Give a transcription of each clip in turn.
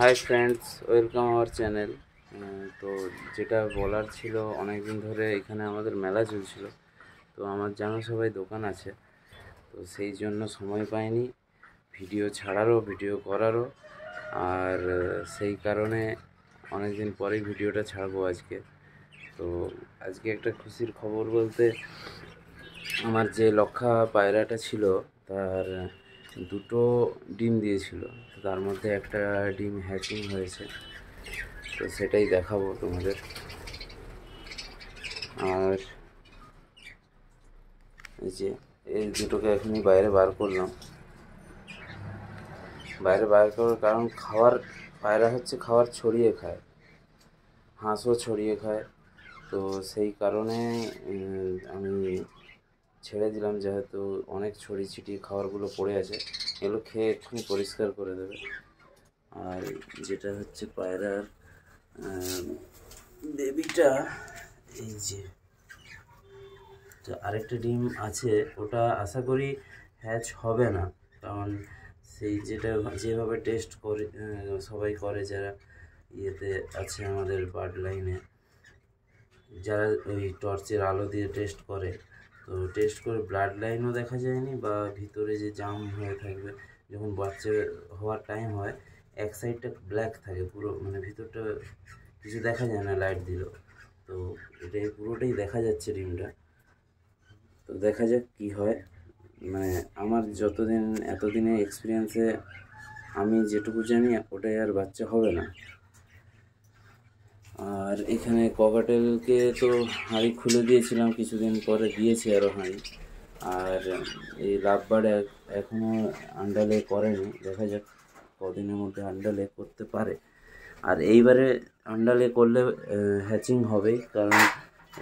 Hi friends, welcome our channel. তো যেটা বলার ছিল, অনেক দিন ধরে এখানে আমাদের মেলা চলছিল। তো আমার জানা সবাই দোকান আছে, তো সেই জন্য সময় পাইনি ভিডিও ছাড়ারও ভিডিও করারও। আর সেই কারণে অনেক দিন পরেই ভিডিওটা ছাড়বো আজকে। তো আজকে একটা খুশির খবর বলতে, আমার যে লক্ষা পায়রাটা ছিল তার দুটো ডিম দিয়েছিল, তো তার মধ্যে একটা ডিম হ্যাচিং হয়েছে। তো সেটাই দেখাবো তোমাদের। আর এই যে এই দুটোকে এখনই বাইরে বার করলাম। বাইরে বার করার কারণ, পায়রা হচ্ছে খাবার ছড়িয়ে খায়, হাঁসও ছড়িয়ে খায়। তো সেই কারণে আমি ছেড়ে দিলাম, যেহেতু অনেক ছড়িয়ে ছিটিয়ে খাবারগুলো পড়ে আছে, এগুলো খেয়ে এক্ষুনি পরিষ্কার করে দেবে। আর যেটা হচ্ছে পায়রার বেবিটা, এই যে আরেকটা ডিম আছে, ওটা আশা করি হ্যাচ হবে না। কারণ যেভাবে টেস্ট করে সবাই করে, যারা ইয়েতে আছে আমাদের বার্ড লাইনে, যারা ওই টর্চের আলো দিয়ে টেস্ট করে, তো টেস্ট করে ব্লাড লাইনও দেখা যায়নি, বা ভিতরে যে জাম হয়ে থাকবে যখন বাচ্চা হওয়ার টাইম হয়, এক সাইডটা ব্ল্যাক থাকে পুরো, মানে ভিতরটা কিছু দেখা যায় না লাইট দিলেও। তো এটাই পুরোটাই দেখা যাচ্ছে ডিমটা। তো দেখা যাক কী হয়। মানে আমার এতদিনে এক্সপিরিয়েন্সে আমি যেটুকু জানি, ওটাই আর বাচ্চা হবে না। আর এখানে ককাটেলকে তো হাঁড়ি খুলে দিয়েছিলাম, কিছুদিন পরে দিয়েছি আরও হাঁড়ি। আর এই লাভবার্ড এখনও আন্ডালে করেনি, দেখা যাক কদিনের মধ্যে আন্ডালে করতে পারে। আর এইবারে আন্ডালে করলে হ্যাচিং হবেই, কারণ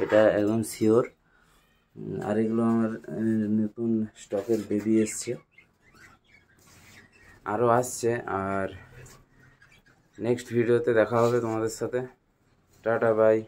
এটা একদম শিওর। আর এগুলো আমার নতুন স্টকের বেবি এসছে, আরও আসছে। আর নেক্সট ভিডিওতে দেখা হবে তোমাদের সাথে। Tata, by.